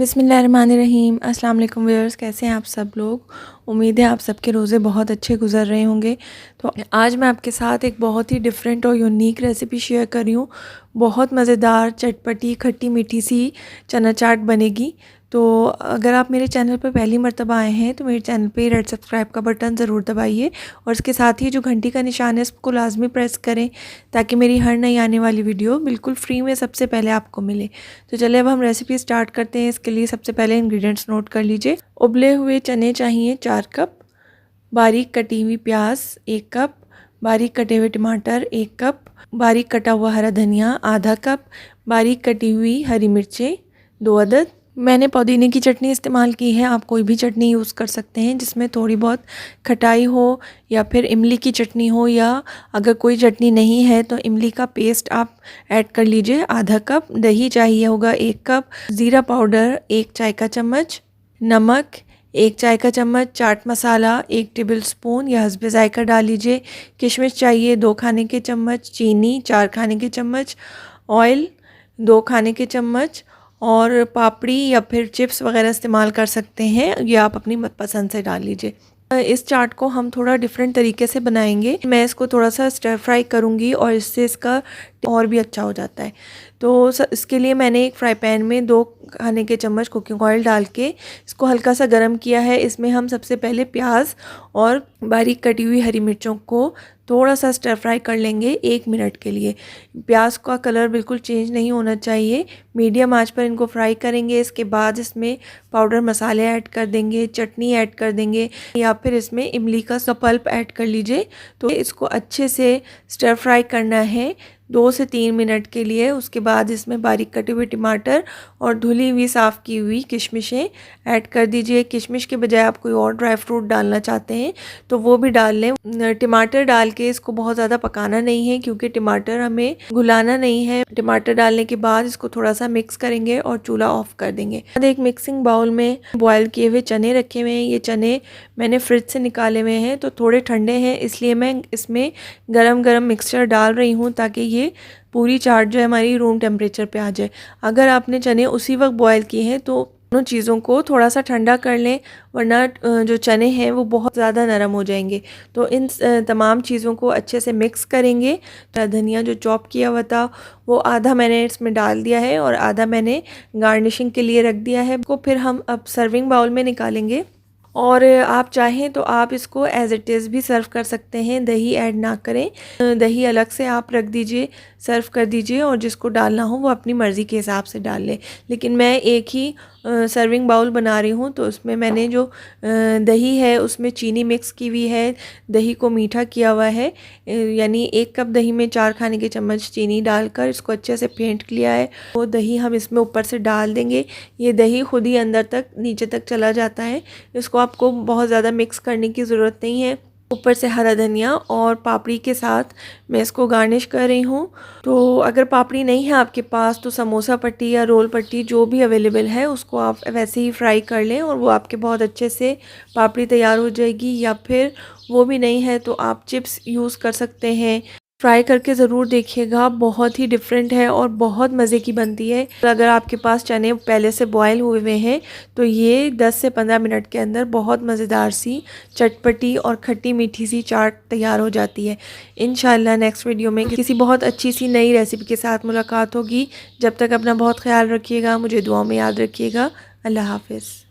बिस्मिल्लाहिर्रहमानिर्रहीम। अस्सलाम वालेकुम व्यूअर्स, कैसे हैं आप सब लोग। उम्मीद है आप सबके रोज़े बहुत अच्छे गुजर रहे होंगे। तो आज मैं आपके साथ एक बहुत ही डिफरेंट और यूनिक रेसिपी शेयर कर रही हूँ। बहुत मज़ेदार, चटपटी, खट्टी मीठी सी चना चाट बनेगी। तो अगर आप मेरे चैनल पर पहली मर्तबा आए हैं तो मेरे चैनल पे रेड सब्सक्राइब का बटन ज़रूर दबाइए और इसके साथ ही जो घंटी का निशान है इसको लाजमी प्रेस करें ताकि मेरी हर नई आने वाली वीडियो बिल्कुल फ्री में सबसे पहले आपको मिले। तो चलिए अब हम रेसिपी स्टार्ट करते हैं। इसके लिए सबसे पहले इंग्रेडिएंट्स नोट कर लीजिए। उबले हुए चने चाहिए 4 कप, बारीक कटी हुई प्याज 1 कप, बारीक कटे हुए टमाटर 1 कप, बारीक कटा हुआ हरा धनिया आधा कप, बारीक कटी हुई हरी मिर्चें 2 अदद। मैंने पुदीने की चटनी इस्तेमाल की है, आप कोई भी चटनी यूज़ कर सकते हैं जिसमें थोड़ी बहुत खटाई हो, या फिर इमली की चटनी हो, या अगर कोई चटनी नहीं है तो इमली का पेस्ट आप ऐड कर लीजिए आधा कप। दही चाहिए होगा 1 कप, ज़ीरा पाउडर 1 चाय का चम्मच, नमक 1 चाय का चम्मच, चाट मसाला 1 टेबल स्पून या हस्बे ज़ायका डाल लीजिए। किशमिश चाहिए 2 खाने के चम्मच, चीनी 4 खाने के चम्मच, ऑयल 2 खाने के चम्मच, और पापड़ी या फिर चिप्स वगैरह इस्तेमाल कर सकते हैं, ये आप अपनी पसंद से डाल लीजिए। इस चाट को हम थोड़ा डिफरेंट तरीके से बनाएंगे। मैं इसको थोड़ा सा स्टर फ्राई करूँगी और इससे इसका और भी अच्छा हो जाता है। तो इसके लिए मैंने एक फ्राई पैन में 2 खाने के चम्मच कुकिंग ऑयल डाल के इसको हल्का सा गर्म किया है। इसमें हम सबसे पहले प्याज और बारीक कटी हुई हरी मिर्चों को थोड़ा सा स्टर फ्राई कर लेंगे 1 मिनट के लिए। प्याज का कलर बिल्कुल चेंज नहीं होना चाहिए, मीडियम आंच पर इनको फ्राई करेंगे। इसके बाद इसमें पाउडर मसाले ऐड कर देंगे, चटनी ऐड कर देंगे, या फिर इसमें इमली का पल्प ऐड कर लीजिए। तो इसको अच्छे से स्टर फ्राई करना है 2 से 3 मिनट के लिए। उसके बाद इसमें बारीक कटे हुए टमाटर और धुली हुई साफ़ की हुई किशमिशें ऐड कर दीजिए। किशमिश के बजाय आप कोई और ड्राई फ्रूट डालना चाहते हैं तो वो भी डाल लें। टमाटर डाल के इसको बहुत ज़्यादा पकाना नहीं है क्योंकि टमाटर हमें घुलाना नहीं है। टमाटर डालने के बाद इसको थोड़ा सा मिक्स करेंगे और चूल्हा ऑफ कर देंगे। एक मिक्सिंग बाउल में बॉयल किए हुए चने रखे हुए हैं। ये चने मैंने फ्रिज से निकाले हुए हैं तो थोड़े ठंडे हैं, इसलिए मैं इसमें गरम गरम मिक्सचर डाल रही हूँ ताकि ये पूरी चाट जो है हमारी रूम टेम्परेचर पे आ जाए। अगर आपने चने उसी वक्त बॉयल किए हैं तो दोनों चीज़ों को थोड़ा सा ठंडा कर लें, वरना जो चने हैं वो बहुत ज़्यादा नरम हो जाएंगे। तो इन तमाम चीज़ों को अच्छे से मिक्स करेंगे। धनिया जो चॉप किया हुआ था वो आधा मैंने इसमें डाल दिया है और आधा मैंने गार्निशिंग के लिए रख दिया है। को फिर हम अब सर्विंग बाउल में निकालेंगे और आप चाहें तो आप इसको एज इट इज़ भी सर्व कर सकते हैं, दही ऐड ना करें। दही अलग से आप रख दीजिए, सर्व कर दीजिए, और जिसको डालना हो वो अपनी मर्ज़ी के हिसाब से डाल ले। लेकिन मैं एक ही सर्विंग बाउल बना रही हूँ तो उसमें मैंने जो दही है उसमें चीनी मिक्स की हुई है, दही को मीठा किया हुआ है। यानी 1 कप दही में 4 खाने के चम्मच चीनी डालकर इसको अच्छे से फेंट लिया है। वो दही हम इसमें ऊपर से डाल देंगे। ये दही खुद ही अंदर तक नीचे तक चला जाता है, इसको आपको बहुत ज़्यादा मिक्स करने की ज़रूरत नहीं है। ऊपर से हरा धनिया और पापड़ी के साथ मैं इसको गार्निश कर रही हूँ। तो अगर पापड़ी नहीं है आपके पास तो समोसा पट्टी या रोल पट्टी जो भी अवेलेबल है उसको आप वैसे ही फ्राई कर लें और वो आपके बहुत अच्छे से पापड़ी तैयार हो जाएगी। या फिर वो भी नहीं है तो आप चिप्स यूज़ कर सकते हैं। ट्राई करके ज़रूर देखिएगा, बहुत ही डिफरेंट है और बहुत मज़े की बनती है। अगर आपके पास चने पहले से बॉयल हुए हुए हैं तो ये 10 से 15 मिनट के अंदर बहुत मज़ेदार सी चटपटी और खट्टी मीठी सी चाट तैयार हो जाती है। इंशाल्लाह नेक्स्ट वीडियो में किसी बहुत अच्छी सी नई रेसिपी के साथ मुलाकात होगी। जब तक अपना बहुत ख्याल रखिएगा, मुझे दुआ में याद रखिएगा। अल्लाह हाफ़िज़।